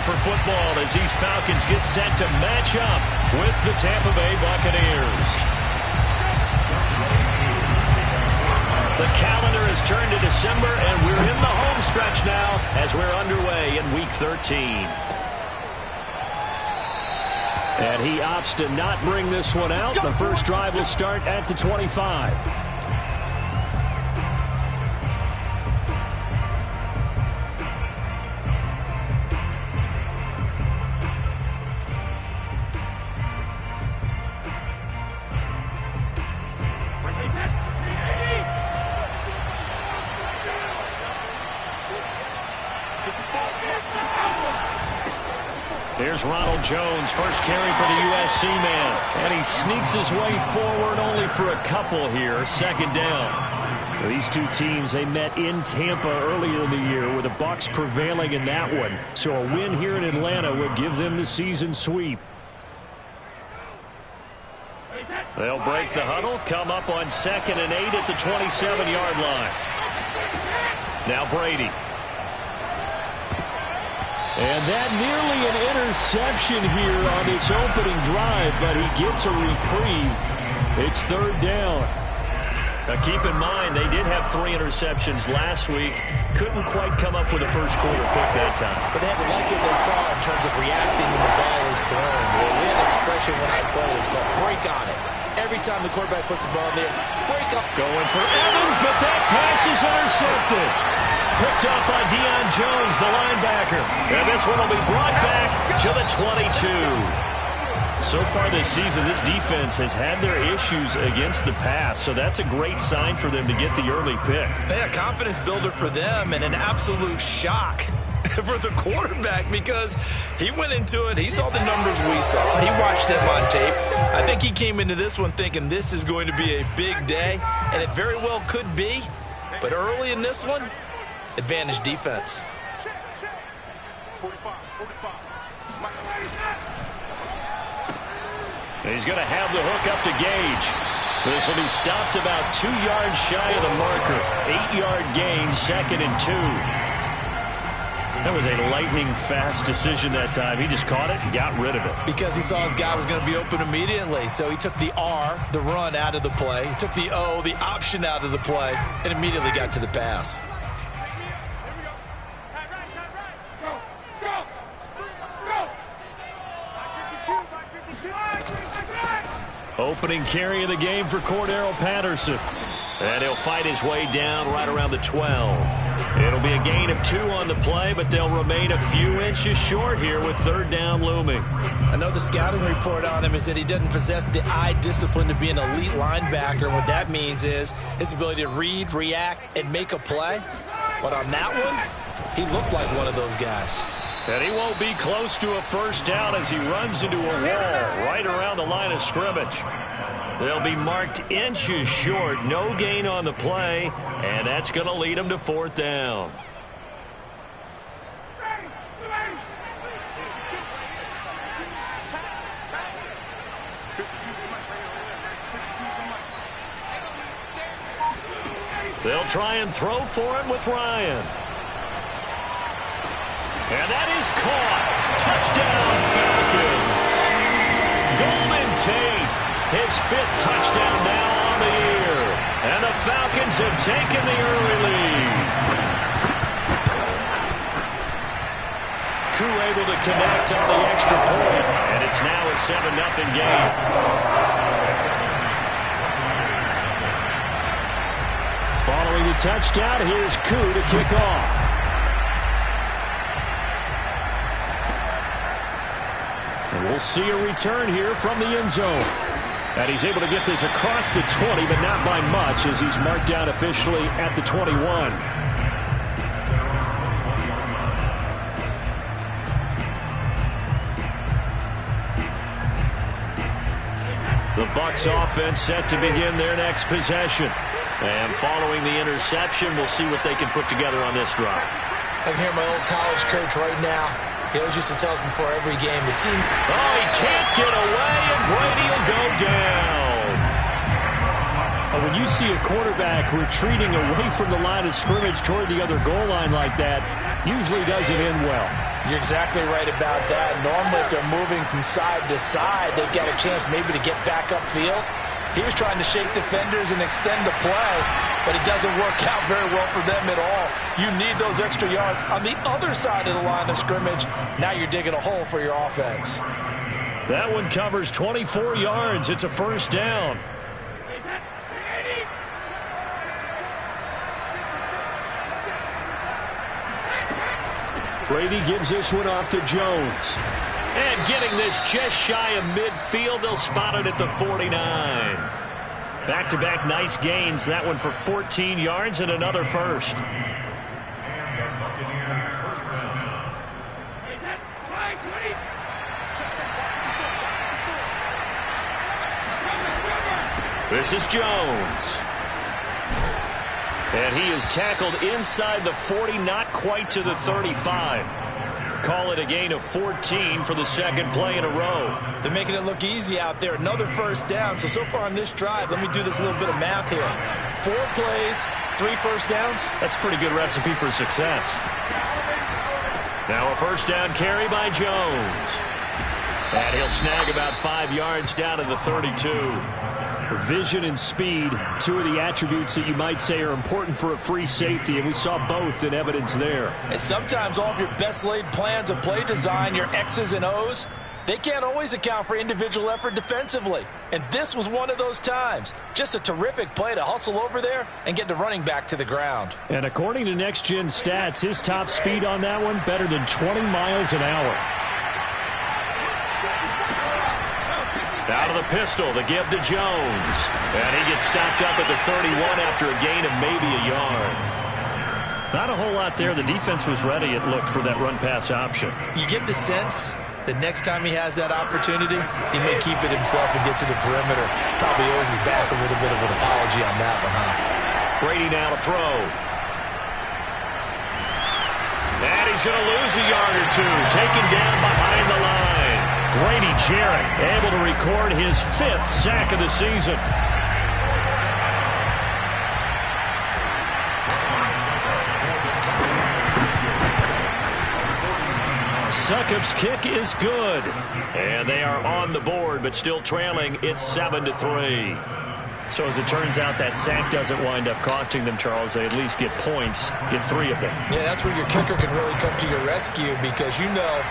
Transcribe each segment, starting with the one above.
for football as these Falcons get set to match up with the Tampa Bay Buccaneers. The calendar has turned to December, and we're in the home stretch now as we're underway in Week 13. And he opts to not bring this one out. The first drive will start at the 25. Here's Ronald Jones, first carry for the USC man. And he sneaks his way forward only for a couple here. Second down. These two teams, they met in Tampa earlier in the year with the Bucs prevailing in that one. So a win here in Atlanta would give them the season sweep. They'll break the huddle, come up on 2nd and 8 at the 27-yard line. Now Brady. And that nearly an interception here on this opening drive, but he gets a reprieve. It's third down. Now keep in mind, they did have 3 interceptions last week. Couldn't quite come up with a first quarter pick that time. But they had to like what they saw in terms of reacting when the ball is thrown. We had an expression when I play, it's called break on it. Every time the quarterback puts the ball in there, break up. Going for Evans, but that pass is intercepted. Picked up by Deion Jones, the linebacker. And this one will be brought back to the 22. So far this season, this defense has had their issues against the pass, so that's a great sign for them to get the early pick. Yeah, confidence builder for them and an absolute shock for the quarterback because he went into it. He saw the numbers we saw. He watched them on tape. I think he came into this one thinking this is going to be a big day, and it very well could be. But early in this one, advantage defense. He's going to have the hook up to Gage. This will be stopped about 2 yards shy of the marker. 8-yard gain, 2nd and 2. That was a lightning-fast decision that time. He just caught it and got rid of it. Because he saw his guy was going to be open immediately. So he took the R, the run, out of the play. He took the O, the option, out of the play, and immediately got to the pass. Opening carry of the game for Cordero Patterson. And he'll fight his way down right around the 12. It'll be a gain of 2 on the play, but they'll remain a few inches short here with third down looming. I know the scouting report on him is that he doesn't possess the eye discipline to be an elite linebacker. What that means is his ability to read, react, and make a play. But on that one, he looked like one of those guys. And he won't be close to a first down as he runs into a wall right around the line of scrimmage. They'll be marked inches short, no gain on the play, and that's going to lead them to fourth down. They'll try and throw for it with Ryan. And that is caught. Touchdown, Falcons. Golden Tate, his 5th touchdown now on the year. And the Falcons have taken the early lead. Koo able to connect on the extra point. And it's now a 7-0 game. Following the touchdown, here's Koo to kick off. And we'll see a return here from the end zone. And he's able to get this across the 20, but not by much as he's marked down officially at the 21. The Bucs offense set to begin their next possession. And following the interception, we'll see what they can put together on this drive. I can hear my old college coach right now. He always used to tell us before every game, the team... Oh, he can't get away, and Brady will go down. When you see a quarterback retreating away from the line of scrimmage toward the other goal line like that, usually doesn't end well. You're exactly right about that. Normally, if they're moving from side to side, they've got a chance maybe to get back upfield. He was trying to shake defenders and extend the play, but it doesn't work out very well for them at all. You need those extra yards on the other side of the line of scrimmage. Now you're digging a hole for your offense. That one covers 24 yards. It's a first down. Brady gives this one off to Jones. And getting this just shy of midfield, they'll spot it at the 49. Back-to-back nice gains. That one for 14 yards and another first. This is Jones. And he is tackled inside the 40, not quite to the 35. Call it a gain of 14 for the second play in a row. They're making it look easy out there. Another first down. So far on this drive, let me do this little bit of math here. 4 plays, 3 first downs. That's a pretty good recipe for success. Now a first down carry by Jones. And he'll snag about 5 yards down to the 32. Vision and speed, 2 of the attributes that you might say are important for a free safety, and we saw both in evidence there. And sometimes all of your best laid plans of play design, your X's and O's, they can't always account for individual effort defensively. And this was one of those times. Just a terrific play to hustle over there and get the running back to the ground. And according to Next Gen Stats, his top speed on that one, better than 20 miles an hour. Out of the pistol, the give to Jones. And he gets stopped up at the 31 after a gain of maybe a yard. Not a whole lot there. The defense was ready, it looked, for that run-pass option. You get the sense that next time he has that opportunity, he may keep it himself and get to the perimeter. Probably owes his back a little bit of an apology on that one, huh? Brady now to throw. And he's going to lose a yard or two. Taken down behind the line. Grady Jarrett able to record his 5th sack of the season. Succop's kick is good. And they are on the board, but still trailing. It's 7-3. So as it turns out, that sack doesn't wind up costing them, Charles. They at least get points, get 3 of them. Yeah, that's where your kicker can really come to your rescue, because you know,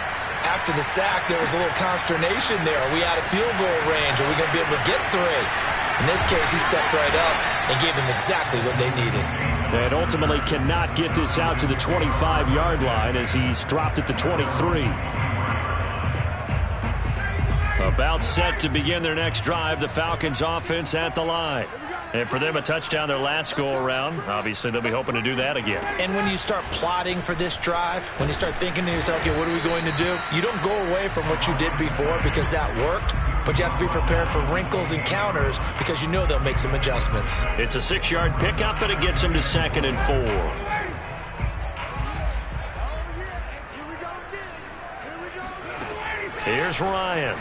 after the sack, there was a little consternation there. Are we out of field goal range? Are we going to be able to get 3? In this case, he stepped right up and gave them exactly what they needed. And ultimately cannot get this out to the 25-yard line as he's dropped at the 23. About set to begin their next drive, the Falcons offense at the line. And for them, a touchdown their last go-around. Obviously, they'll be hoping to do that again. And when you start plotting for this drive, when you start thinking to yourself, okay, what are we going to do? You don't go away from what you did before because that worked, but you have to be prepared for wrinkles and counters because you know they'll make some adjustments. It's a 6-yard pickup, and it gets them to 2nd and 4. Here's Ryan.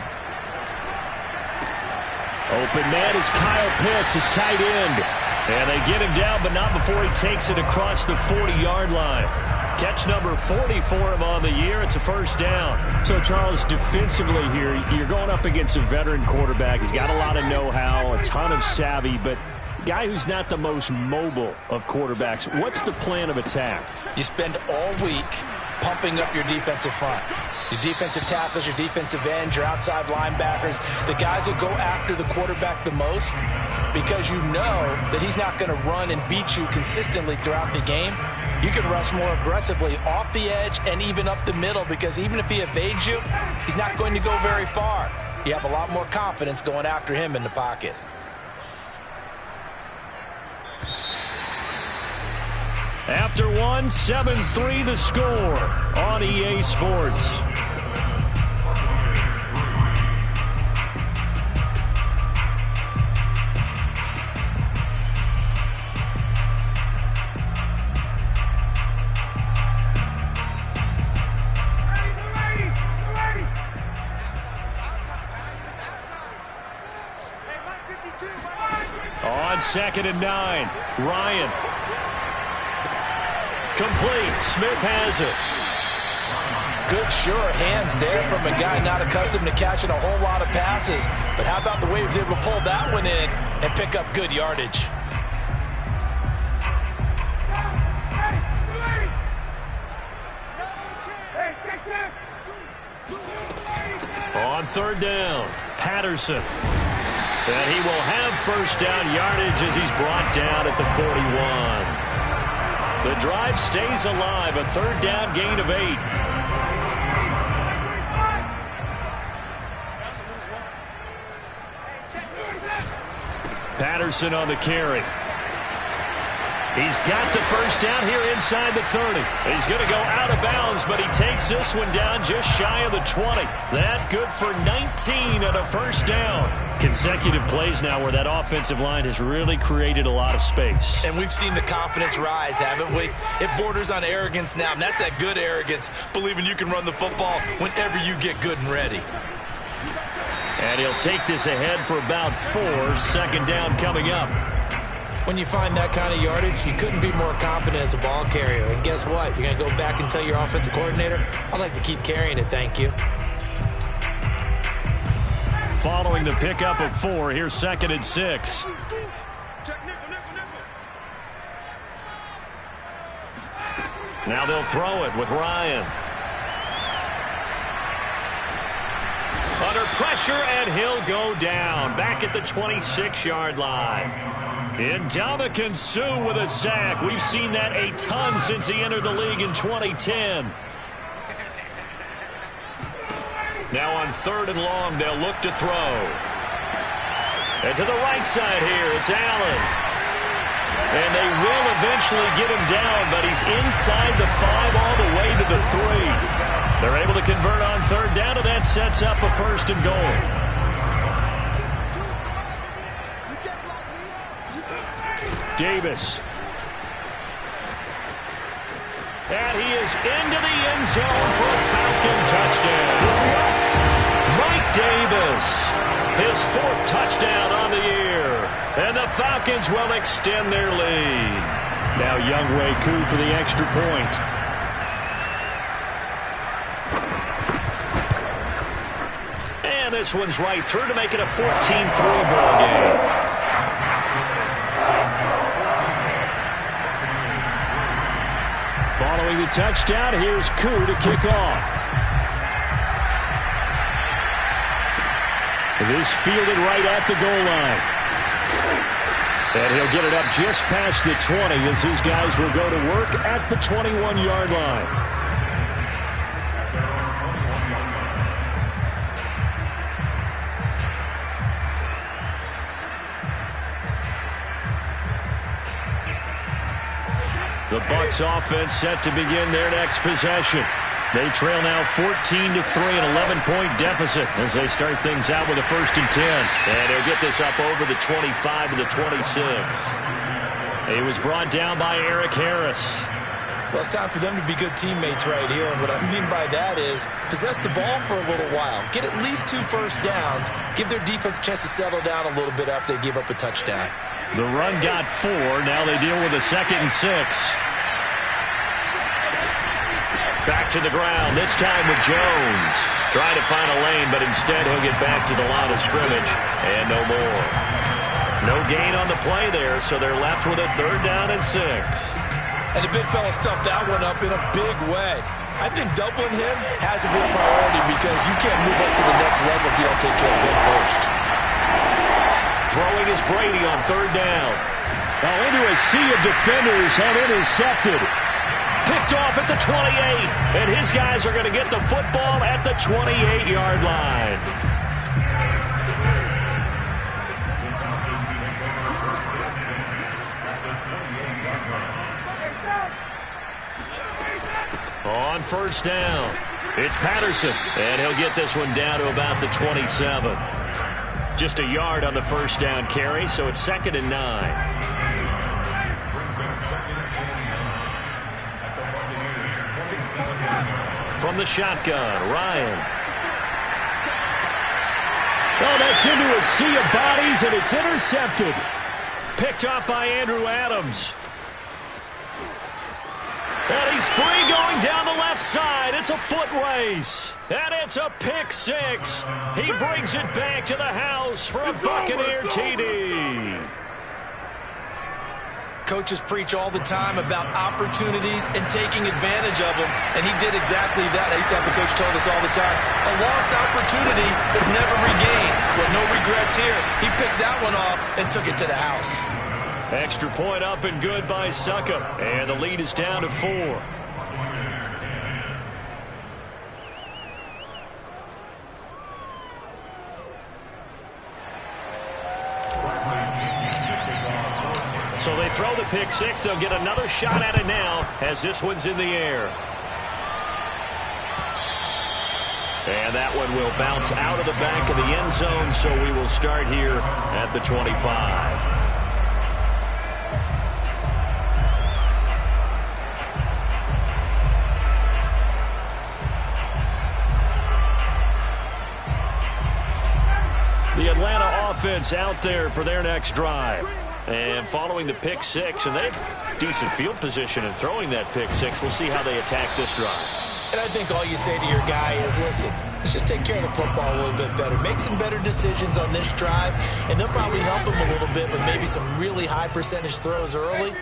Open man is Kyle Pitts, his tight end. And they get him down, but not before he takes it across the 40-yard line. Catch number 40 for him on the year. It's a first down. So, Charles, defensively here, you're going up against a veteran quarterback. He's got a lot of know-how, a ton of savvy, but guy who's not the most mobile of quarterbacks. What's the plan of attack? You spend all week pumping up your defensive front. Your defensive tackles, your defensive ends, your outside linebackers, the guys that go after the quarterback the most, because you know that he's not going to run and beat you consistently throughout the game. You can rush more aggressively off the edge and even up the middle, because even if he evades you, he's not going to go very far. You have a lot more confidence going after him in the pocket. After one, 7-3 the score on EA Sports. On 2nd and 9, Ryan. Complete. Smith has it. Good, sure hands there from a guy not accustomed to catching a whole lot of passes. But how about the way he was able to pull that one in and pick up good yardage? On third down, Patterson. And he will have first down yardage as he's brought down at the 41. The drive stays alive, a third down gain of 8. Patterson on the carry. He's got the first down here inside the 30. He's going to go out of bounds, but he takes this one down just shy of the 20. That good for 19 and a first down. Consecutive plays now where that offensive line has really created a lot of space. And we've seen the confidence rise, haven't we? It borders on arrogance now, and that's that good arrogance, believing you can run the football whenever you get good and ready. And he'll take this ahead for about 4. Second down coming up. When you find that kind of yardage, you couldn't be more confident as a ball carrier. And guess what? You're going to go back and tell your offensive coordinator, I'd like to keep carrying it, thank you. Following the pickup of 4, here's 2nd and 6. Now they'll throw it with Ryan. Under pressure, and he'll go down. Back at the 26-yard line. Ndamukong Suh with a sack. We've seen that a ton since he entered the league in 2010. Now on 3rd and long, they'll look to throw. And to the right side here, it's Allen. And they will eventually get him down, but he's inside the 5 all the way to the 3. They're able to convert on 3rd down, and that sets up a 1st and goal. Davis. And he is into the end zone for a Falcon touchdown. Mike Davis, his 4th touchdown on the year. And the Falcons will extend their lead. Now Younghoe Koo for the extra point. And this one's right through to make it a 14-3 ball game. Following the touchdown, here's Koo to kick off. This fielded right at the goal line. And he'll get it up just past the 20 as his guys will go to work at the 21-yard line. The Bucs offense set to begin their next possession. They trail now 14-3, an 11-point deficit as they start things out with a 1st and 10. And they'll get this up over the 25 to the 26. He was brought down by Eric Harris. Well, it's time for them to be good teammates right here. And what I mean by that is possess the ball for a little while. Get at least 2 first downs. Give their defense a chance to settle down a little bit after they give up a touchdown. The run got 4. Now they deal with a 2nd and 6. Back to the ground, this time with Jones. Trying to find a lane, but instead he'll get back to the line of scrimmage. And no more. No gain on the play there, so they're left with a 3rd down and 6. And the big fella stuffed that one up in a big way. I think doubling him has to be a priority because you can't move up to the next level if you don't take care of him first. Throwing is Brady on 3rd down. Now into a sea of defenders and intercepted. Picked off at the 28, and his guys are going to get the football at the 28-yard line. On 1st down, it's Patterson, and he'll get this one down to about the 27. Just a yard on the 1st down carry, so it's 2nd and 9. From the shotgun, Ryan. Oh, that's into a sea of bodies, and it's intercepted. Picked up by Andrew Adams. And he's free going down the left side. It's a foot race. And it's a pick six. He brings it back to the house for a Buccaneer TD. Coaches preach all the time about opportunities and taking advantage of them, and he did exactly that. I used to have a coach told us all the time, a lost opportunity is never regained. Well, no regrets here. He picked that one off and took it to the house. Extra point up and good by Succop, and the lead is down to 4. So they throw the pick six. They'll get another shot at it now as this one's in the air. And that one will bounce out of the back of the end zone, so we will start here at the 25. The Atlanta offense out there for their next drive. And following the pick six, and they have decent field position in throwing that pick six. We'll see how they attack this drive. And I think all you say to your guy is, listen, let's just take care of the football a little bit better. Make some better decisions on this drive, and they'll probably help him a little bit with maybe some really high percentage throws early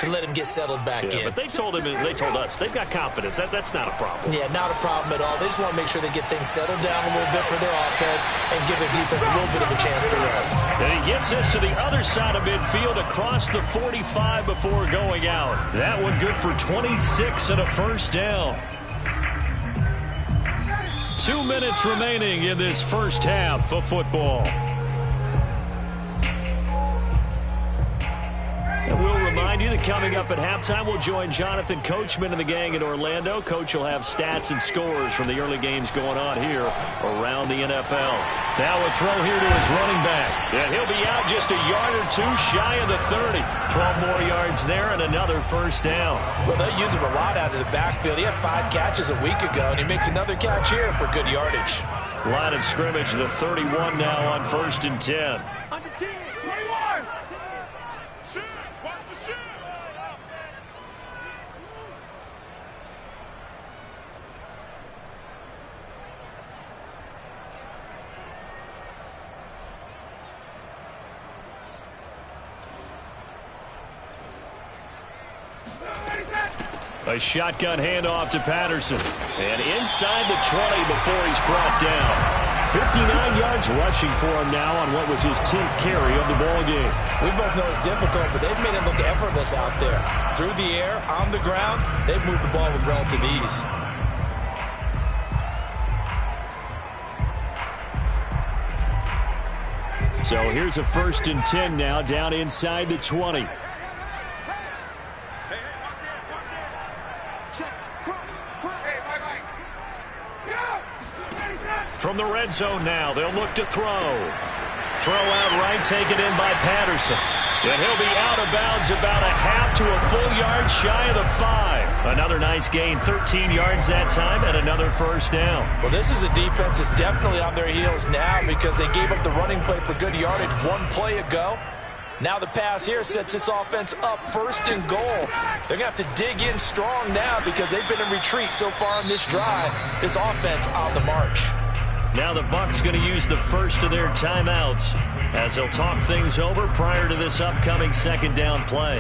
to let him get settled back in. But they told us they've got confidence. That's not a problem. Yeah, not a problem at all. They just want to make sure they get things settled down a little bit for their offense and give their defense a little bit of a chance to rest. And he gets us to the other side of midfield across the 45 before going out. That one good for 26 and a first down. 2 minutes remaining in this first half of football. And we'll remind you that coming up at halftime, we'll join Jonathan Coachman and the gang in Orlando. Coach will have stats and scores from the early games going on here around the NFL. Now a throw here to his running back. And he'll be out just a yard or two shy of the 30. 12 more yards there and another first down. Well, they use him a lot out of the backfield. He had 5 catches a week ago, and he makes another catch here for good yardage. Line of scrimmage, the 31 now on 1st and 10. A shotgun handoff to Patterson. And inside the 20 before he's brought down. 59 yards rushing for him now on what was his 10th carry of the ball game. We both know it's difficult, but they've made it look effortless out there. Through the air, on the ground, they've moved the ball with relative ease. So here's a 1st and 10 now down inside the 20. From the red zone now, they'll look to throw. Throw out right, taken in by Patterson. And he'll be out of bounds about a half to a full yard shy of the 5. Another nice gain, 13 yards that time, and another first down. Well, this is a defense that's definitely on their heels now because they gave up the running play for good yardage 1 play ago. Now the pass here sets this offense up 1st and goal. They're going to have to dig in strong now because they've been in retreat so far in this drive. This offense on the march. Now the Bucs going to use the first of their timeouts as they'll talk things over prior to this upcoming 2nd down play.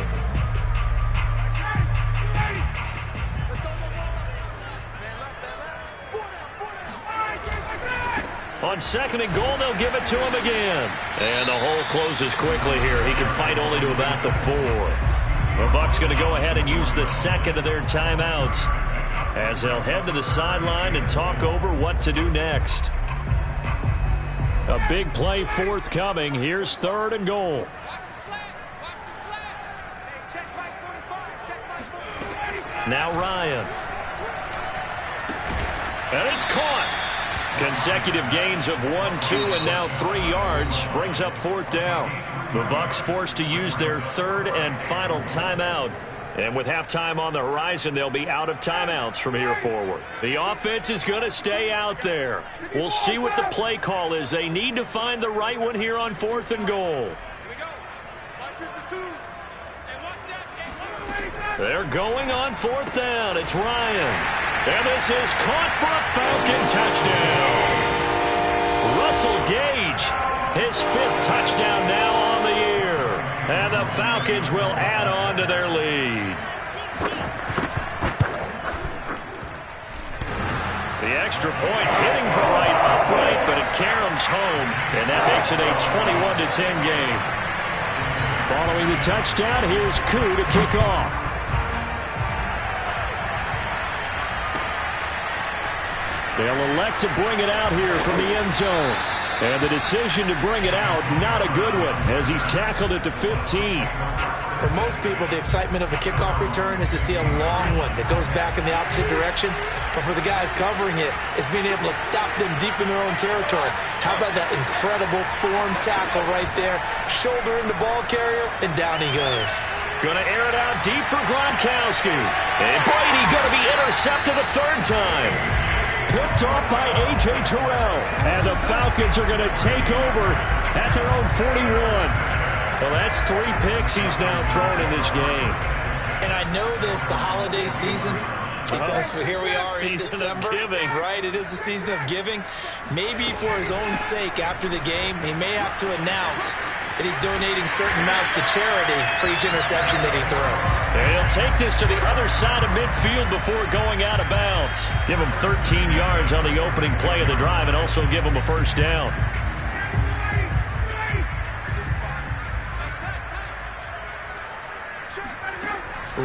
On 2nd and goal, they'll give it to him again. And the hole closes quickly here. He can fight only to about the 4. The Bucs going to go ahead and use the 2nd of their timeouts as they'll head to the sideline and talk over what to do next. A big play forthcoming. Here's 3rd and goal. Now Ryan. And it's caught. Consecutive gains of 1, 2, and now 3 yards brings up 4th down. The Bucs forced to use their 3rd and final timeout. And with halftime on the horizon, they'll be out of timeouts from here forward. The offense is going to stay out there. We'll see what the play call is. They need to find the right one here on 4th and goal. They're going on 4th down. It's Ryan. And this is caught for a Falcon touchdown. Russell Gage, his 5th touchdown now on the year. And the Falcons will add on to their lead. The extra point hitting the right upright, but it caroms home, and that makes it a 21-10 game. Following the touchdown, here's Koo to kick off. They'll elect to bring it out here from the end zone. And the decision to bring it out, not a good one, as he's tackled at the 15. For most people, the excitement of a kickoff return is to see a long one that goes back in the opposite direction. But for the guys covering it, it's being able to stop them deep in their own territory. How about that incredible form tackle right there? Shoulder in the ball carrier, and down he goes. Going to air it out deep for Gronkowski. And Brady going to be intercepted a 3rd time. Picked off by A.J. Terrell. And the Falcons are going to take over at their own 41. Well, that's 3 picks he's now thrown in this game. And I know this, the holiday season, because here we are in December. Right, it is the season of giving. Maybe for his own sake, after the game, he may have to announce that he's donating certain amounts to charity for each interception that he threw. And he'll take this to the other side of midfield before going out of bounds. Give him 13 yards on the opening play of the drive and also give him a 1st down.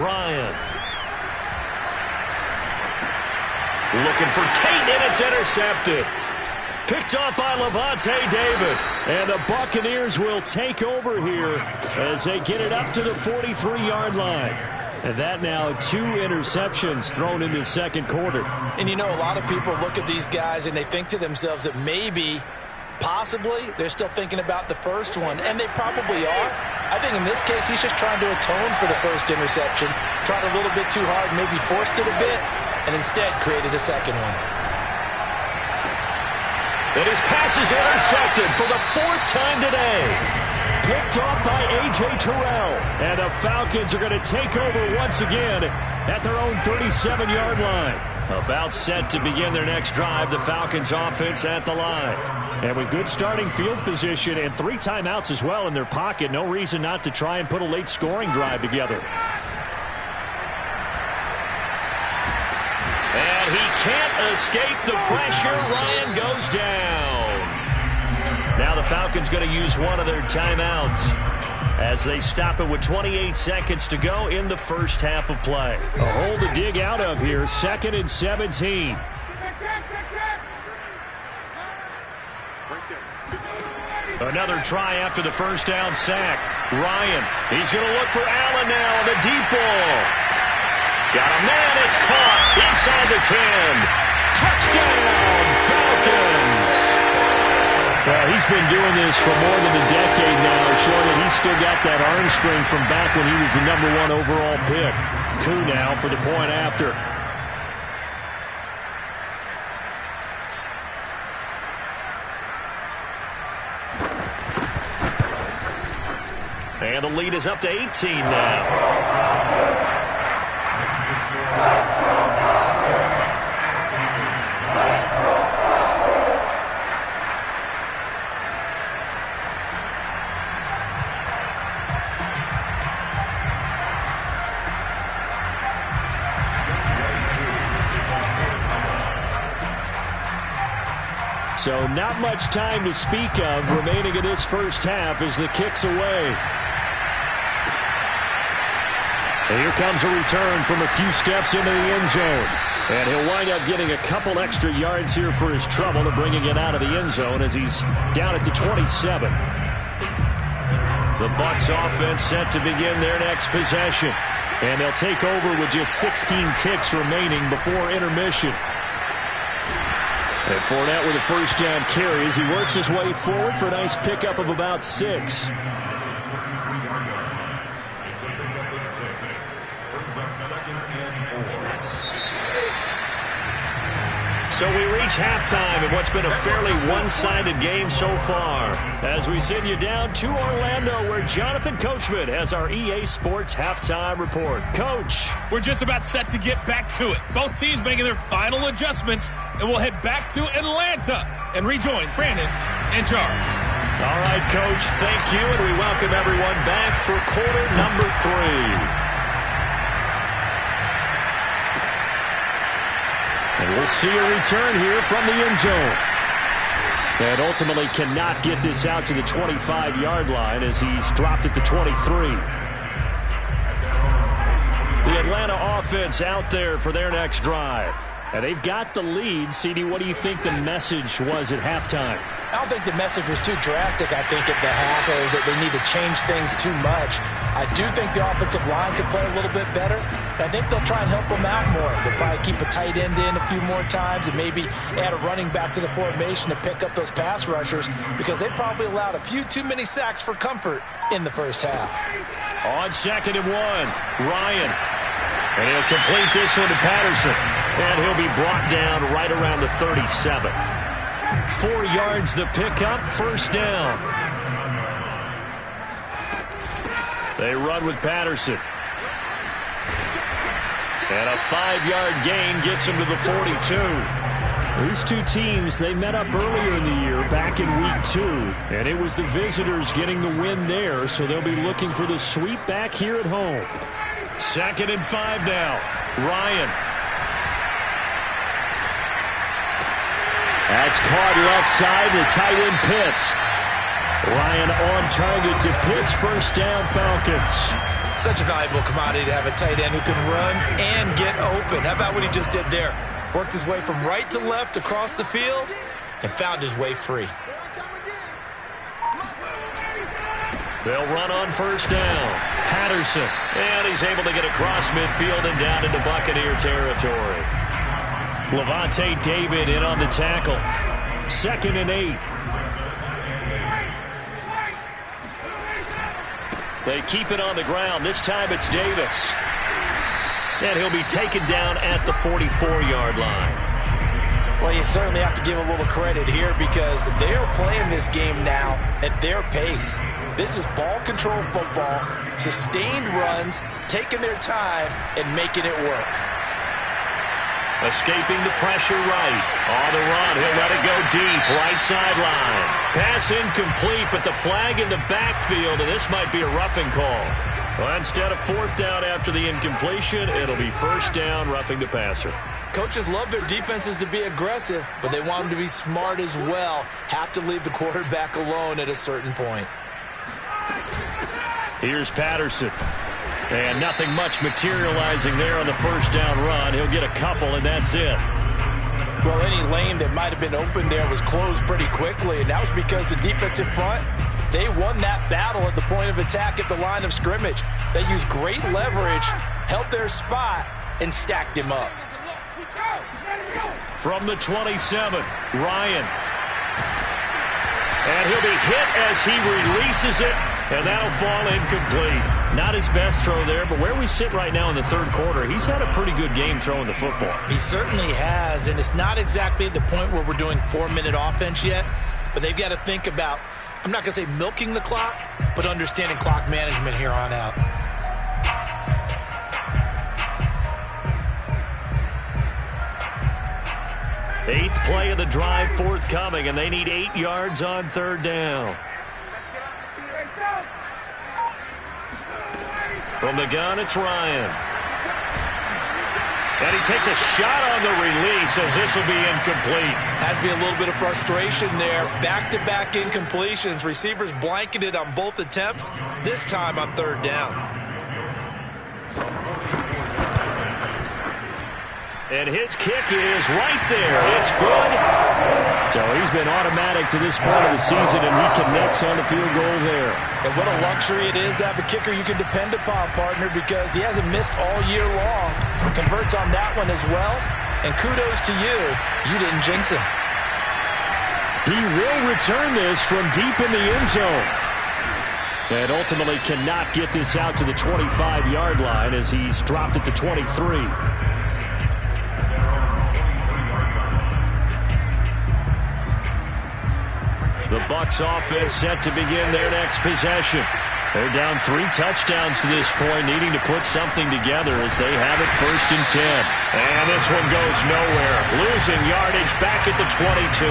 Ryan. Looking for Tate, and it's intercepted. Picked off by Levante David. And the Buccaneers will take over here as they get it up to the 43-yard line. And that now 2 interceptions thrown in the 2nd quarter. And you know, a lot of people look at these guys and they think to themselves that maybe, possibly, they're still thinking about the first one. And they probably are. I think in this case, he's just trying to atone for the first interception. Tried a little bit too hard, maybe forced it a bit, and instead created a 2nd one. And his pass is intercepted for the 4th time today. Picked off by A.J. Terrell. And the Falcons are going to take over once again at their own 37-yard line. About set to begin their next drive, the Falcons offense at the line. And with good starting field position and 3 timeouts as well in their pocket, no reason not to try and put a late scoring drive together. And he can't escape the pressure. Ryan goes down. Now the Falcons going to use one of their timeouts as they stop it with 28 seconds to go in the 1st half of play. A hole to dig out of here, 2nd and 17. Another try after the 1st down sack. Ryan, he's going to look for Allen now on the deep ball. Got a man, it's caught inside the 10. Touchdown, Falcons. Well, he's been doing this for more than a decade now, showing that he's still got that arm strength from back when he was the #1 overall pick. Koo now for the point after. And the lead is up to 18 now. So not much time to speak of remaining in this 1st half as the kick's away. And here comes a return from a few steps into the end zone. And he'll wind up getting a couple extra yards here for his trouble to bringing it out of the end zone as he's down at the 27. The Bucs offense set to begin their next possession. And they'll take over with just 16 ticks remaining before intermission. And Fournette with a 1st down carry as he works his way forward for a nice pickup of about 6. So we reach halftime in what's been a fairly one-sided game so far. As we send you down to Orlando, where Jonathan Coachman has our EA Sports Halftime Report. Coach. We're just about set to get back to it. Both teams making their final adjustments, and we'll head back to Atlanta and rejoin Brandon and Charles. All right, Coach, thank you, and we welcome everyone back for quarter number 3. And we'll see a return here from the end zone. And ultimately cannot get this out to the 25-yard line as he's dropped at the 23. The Atlanta offense out there for their next drive. And they've got the lead. CD, what do you think the message was at halftime? I don't think the message was too drastic, I think, at the half, or that they need to change things too much. I do think the offensive line could play a little bit better. I think they'll try and help them out more. They'll probably keep a tight end in a few more times and maybe add a running back to the formation to pick up those pass rushers, because they probably allowed a few too many sacks for comfort in the first half. On 2nd and 1, Ryan. And he'll complete this one to Patterson. And he'll be brought down right around the 37. 4 yards the pickup, first down. They run with Patterson. And a 5-yard gain gets him to the 42. These two teams, they met up earlier in the year, back in week 2. And it was the visitors getting the win there, so they'll be looking for the sweep back here at home. 2nd and 5 now. Ryan. That's caught left side to tight end Pitts. Ryan on target to Pitts, first down Falcons. Such a valuable commodity to have a tight end who can run and get open. How about what he just did there? Worked his way from right to left across the field and found his way free. They'll run on first down. Patterson. And he's able to get across midfield and down into Buccaneer territory. Levante David in on the tackle. 2nd and 8. They keep it on the ground. This time it's Davis. And he'll be taken down at the 44-yard line. Well, you certainly have to give a little credit here, because they're playing this game now at their pace. This is ball control football, sustained runs, taking their time and making it work. Escaping the pressure right. On the run, he'll let it go deep, right sideline. Pass incomplete, but the flag in the backfield, and this might be a roughing call. Well, instead of 4th down after the incompletion, it'll be first down, roughing the passer. Coaches love their defenses to be aggressive, but they want them to be smart as well. Have to leave the quarterback alone at a certain point. Here's Patterson. And nothing much materializing there on the first down run. He'll get a couple, and that's it. Well, any lane that might have been open there was closed pretty quickly, and that was because the defensive front, they won that battle at the point of attack at the line of scrimmage. They used great leverage, held their spot, and stacked him up. From the 27, Ryan. And he'll be hit as he releases it, and that'll fall incomplete. Not his best throw there, but where we sit right now in the third quarter, he's had a pretty good game throwing the football. He certainly has, and it's not exactly at the point where we're doing 4-minute offense yet, but they've got to think about, I'm not going to say milking the clock, but understanding clock management here on out. Eighth play of the drive forthcoming, and they need 8 yards on third down. From the gun, it's Ryan. And he takes a shot on the release as this will be incomplete. Has to be a little bit of frustration there. Back-to-back incompletions. Receivers blanketed on both attempts, this time on third down. And his kick is right there. It's good. So he's been automatic to this point of the season, and he connects on the field goal there. And what a luxury it is to have a kicker you can depend upon, partner, because he hasn't missed all year long. Converts on that one as well. And kudos to you. You didn't jinx him. He will return this from deep in the end zone. And ultimately cannot get this out to the 25-yard line as he's dropped at the 23. The Bucs offense set to begin their next possession. They're down 3 touchdowns to this point, needing to put something together as they have it 1st and 10. And this one goes nowhere. Losing yardage back at the 22.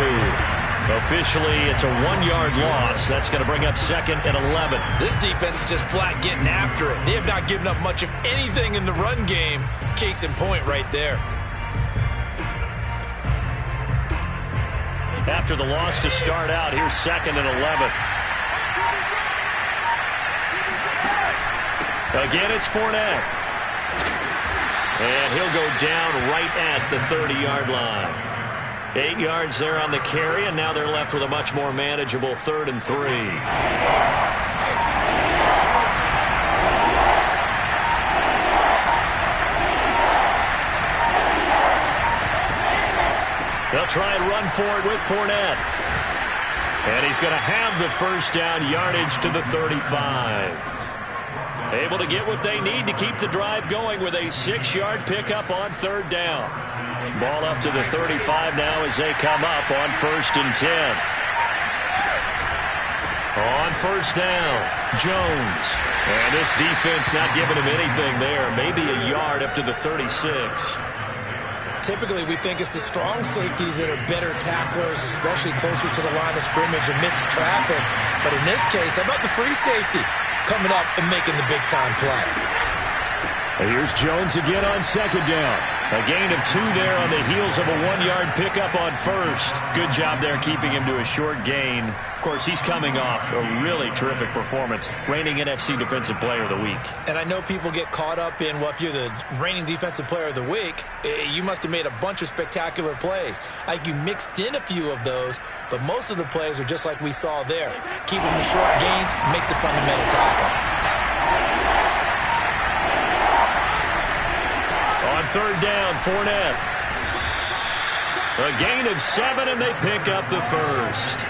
Officially, it's a 1-yard loss. That's going to bring up 2nd and 11. This defense is just flat getting after it. They have not given up much of anything in the run game. Case in point right there. After the loss to start out, here's 2nd and 11. Again, it's Fournette. And he'll go down right at the 30-yard line. 8 yards there on the carry, and now they're left with a much more manageable 3rd and 3. They'll try and run for it with Fournette. And he's going to have the 1st down, yardage to the 35. Able to get what they need to keep the drive going with a 6-yard pickup on 3rd down. Ball up to the 35 now as they come up on 1st and 10. On 1st down, Jones. And this defense not giving him anything there. Maybe a yard up to the 36. Typically, we think it's the strong safeties that are better tacklers, especially closer to the line of scrimmage amidst traffic. But in this case, how about the free safety coming up and making the big-time play? Here's Jones again on 2nd down. A gain of 2 there on the heels of a 1-yard pickup on 1st. Good job there keeping him to a short gain. Of course, he's coming off a really terrific performance, reigning NFC Defensive Player of the Week. And I know people get caught up in, well, if you're the reigning Defensive Player of the Week, you must have made a bunch of spectacular plays. Like you mixed in a few of those, but most of the plays are just like we saw there. Keep them to short gains, make the fundamental tackle. On 3rd down, Fournette. A gain of 7, and they pick up the 1st.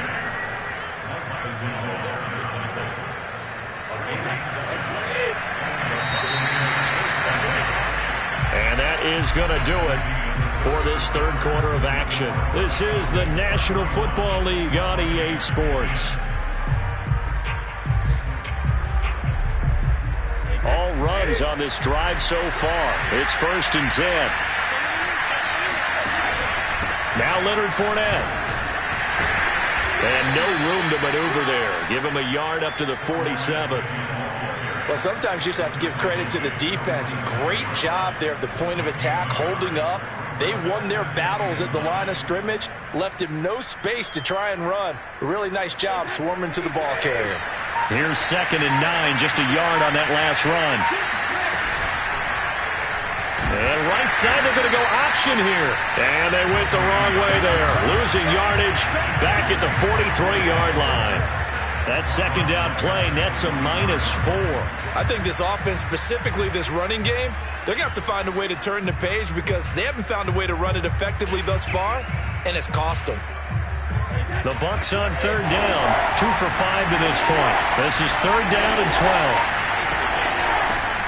And that is going to do it for this 3rd quarter of action. This is the National Football League on EA Sports. All runs on this drive so far. It's 1st and 10. Now Leonard Fournette. And no room to maneuver there. Give him a yard up to the 47. Well, sometimes you just have to give credit to the defense. Great job there at the point of attack, holding up. They won their battles at the line of scrimmage, left him no space to try and run. A really nice job swarming to the ball carrier. Here's 2nd and 9, just a yard on that last run. And right side, they're going to go option here. And they went the wrong way there. Losing yardage back at the 43-yard line. That 2nd down play nets a -4. I think this offense, specifically this running game, they're going to have to find a way to turn the page because they haven't found a way to run it effectively thus far, and it's cost them. The Bucs on 3rd down, 2 for 5 to this point. This is 3rd down and 12.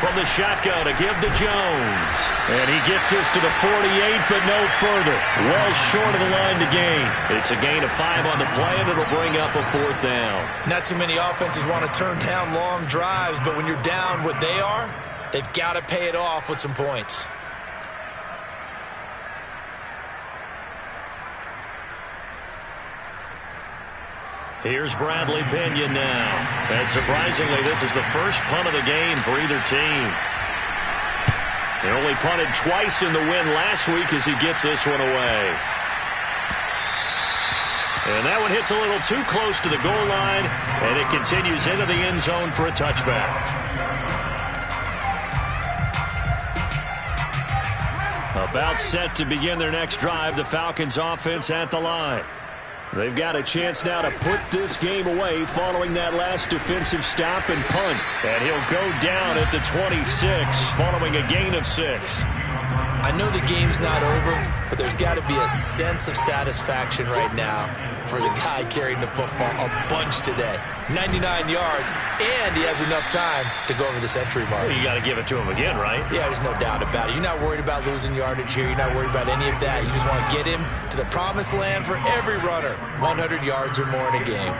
From the shotgun to give to Jones. And he gets this to the 48, but no further. Well short of the line to gain. It's a gain of 5 on the play, and it'll bring up a 4th down. Not too many offenses want to turn down long drives, but when you're down what they are, they've got to pay it off with some points. Here's Bradley Pinion now. And surprisingly, this is the first punt of the game for either team. They only punted twice in the win last week as he gets this one away. And that one hits a little too close to the goal line, and it continues into the end zone for a touchback. About set to begin their next drive, the Falcons offense at the line. They've got a chance now to put this game away following that last defensive stop and punt. And he'll go down at the 26 following a gain of 6. I know the game's not over, but there's got to be a sense of satisfaction right now for the guy carrying the football a bunch today. 99 yards, and he has enough time to go over the century mark. Well, you got to give it to him again, right? Yeah, there's no doubt about it. You're not worried about losing yardage here. You're not worried about any of that. You just want to get him to the promised land for every runner. 100 yards or more in a game.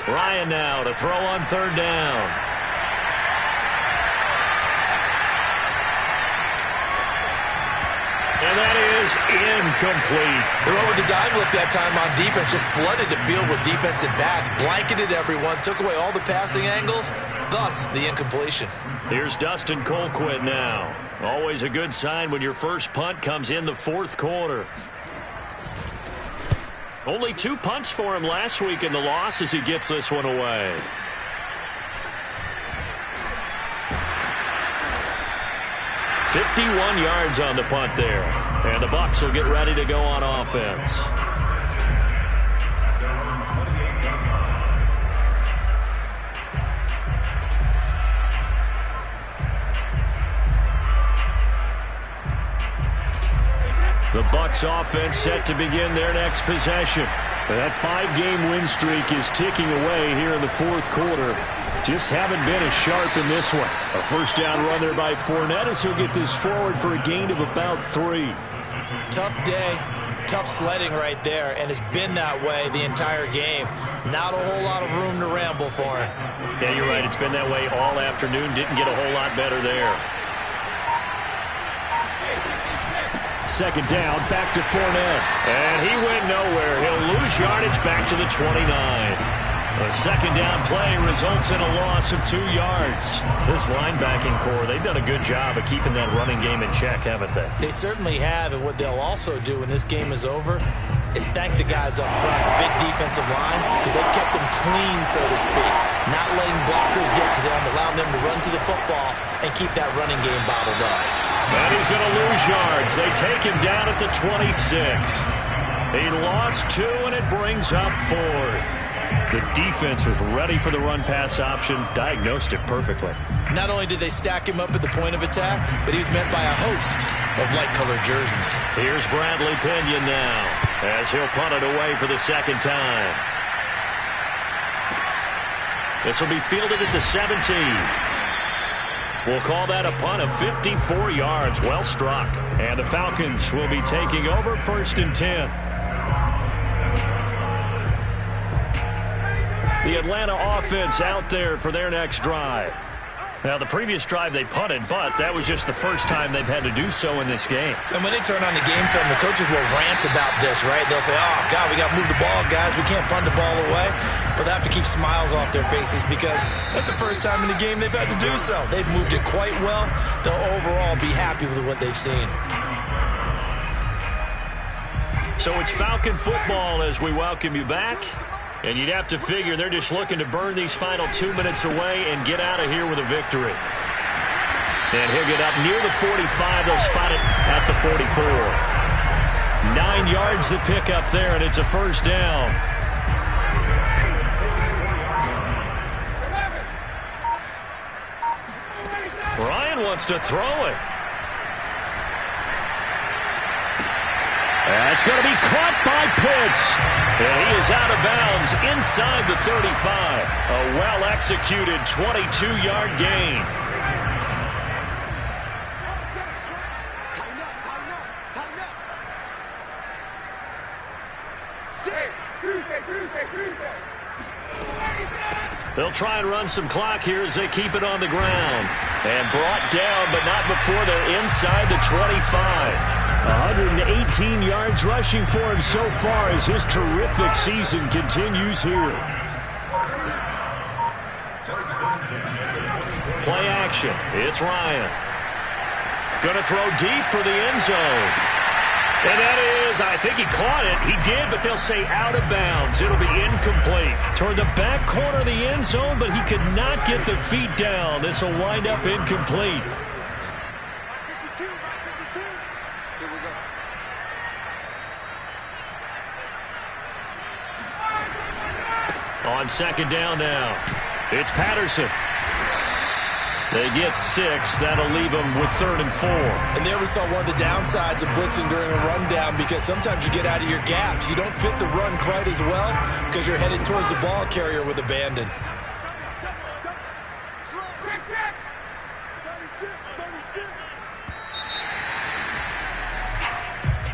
Ryan now to throw on third down. And that is incomplete. They went with the dime look that time on defense, just flooded the field with defensive backs, blanketed everyone, took away all the passing angles, thus the incompletion. Here's Dustin Colquitt now. Always a good sign when your first punt comes in the fourth quarter. Only 2 punts for him last week in the loss as he gets this one away. "51 yards on the punt there. And the Bucs will get ready to go on offense. The Bucs offense set to begin their next possession. That 5-game win streak is ticking away here in the fourth quarter. Just haven't been as sharp in this one. A first down run there by Fournette as he'll get this forward for a gain of about 3. Tough day, tough sledding right there, and it's been that way the entire game. Not a whole lot of room to ramble for him. Yeah, you're right. It's been that way all afternoon. Didn't get a whole lot better there. Second down, back to Fournette. And he went nowhere. He'll lose yardage back to the 29. A second down play results in a loss of 2 yards. This linebacking core, they've done a good job of keeping that running game in check, haven't they? They certainly have, and what they'll also do when this game is over is thank the guys up front, the big defensive line, because they've kept them clean, so to speak. Not letting blockers get to them, allowing them to run to the football and keep that running game bottled up. And he's going to lose yards. They take him down at the 26. He lost 2, and it brings up 4th. The defense was ready for the run-pass option, diagnosed it perfectly. Not only did they stack him up at the point of attack, but he was met by a host of light-colored jerseys. Here's Bradley Pinion now, as he'll punt it away for the second time. This will be fielded at the 17. We'll call that a punt of 54 yards. Well struck. And the Falcons will be taking over 1st and 10. The Atlanta offense out there for their next drive. Now, the previous drive they punted, but that was just the first time they've had to do so in this game. And when they turn on the game film, the coaches will rant about this, right? They'll say, oh, God, we got to move the ball, guys. We can't punt the ball away. But they have to keep smiles off their faces because that's the first time in the game they've had to do so. They've moved it quite well. They'll overall be happy with what they've seen. So it's Falcon football as we welcome you back. And you'd have to figure they're just looking to burn these final 2 minutes away and get out of here with a victory. And he'll get up near the 45. They'll spot it at the 44. 9 yards to pick up there, and it's a first down. Ryan wants to throw it. That's going to be caught by Pitts. And he is out of bounds inside the 35. A well-executed 22-yard gain. They'll try and run some clock here as they keep it on the ground. And brought down, but not before they're inside the 25. 118 yards rushing for him so far as his terrific season continues here. Play action. It's Ryan. Going to throw deep for the end zone. And that is, I think he caught it. He did, but they'll say out of bounds. It'll be incomplete. Toward the back corner of the end zone, but he could not get the feet down. This will wind up incomplete. On second down now, it's Patterson. They get 6. That'll leave them with 3rd and 4. And there we saw one of the downsides of blitzing during a rundown, because sometimes you get out of your gaps. You don't fit the run quite as well because you're headed towards the ball carrier with abandon.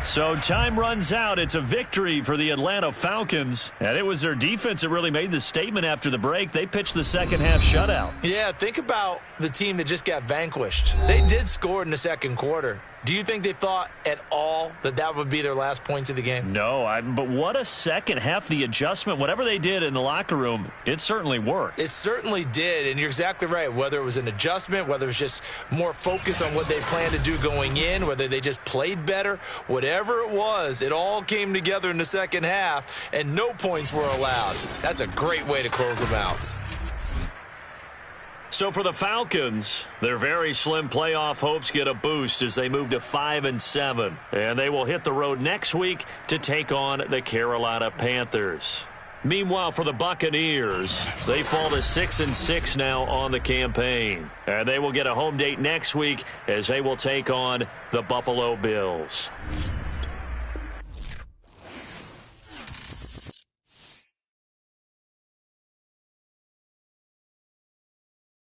So time runs out. It's a victory for the Atlanta Falcons. And it was their defense that really made the statement after the break. They pitched the second half shutout. Yeah, think about the team that just got vanquished. They did score in the second quarter. Do you think they thought at all that that would be their last points of the game? No, but what a second half. The adjustment, whatever they did in the locker room, it certainly worked. It certainly did, and you're exactly right. Whether it was an adjustment, whether it was just more focus on what they planned to do going in, whether they just played better, whatever it was, it all came together in the second half, and no points were allowed. That's a great way to close them out. So for the Falcons, their very slim playoff hopes get a boost as they move to 5-7. And they will hit the road next week to take on the Carolina Panthers. Meanwhile, for the Buccaneers, they fall to 6-6 now on the campaign. And they will get a home date next week as they will take on the Buffalo Bills.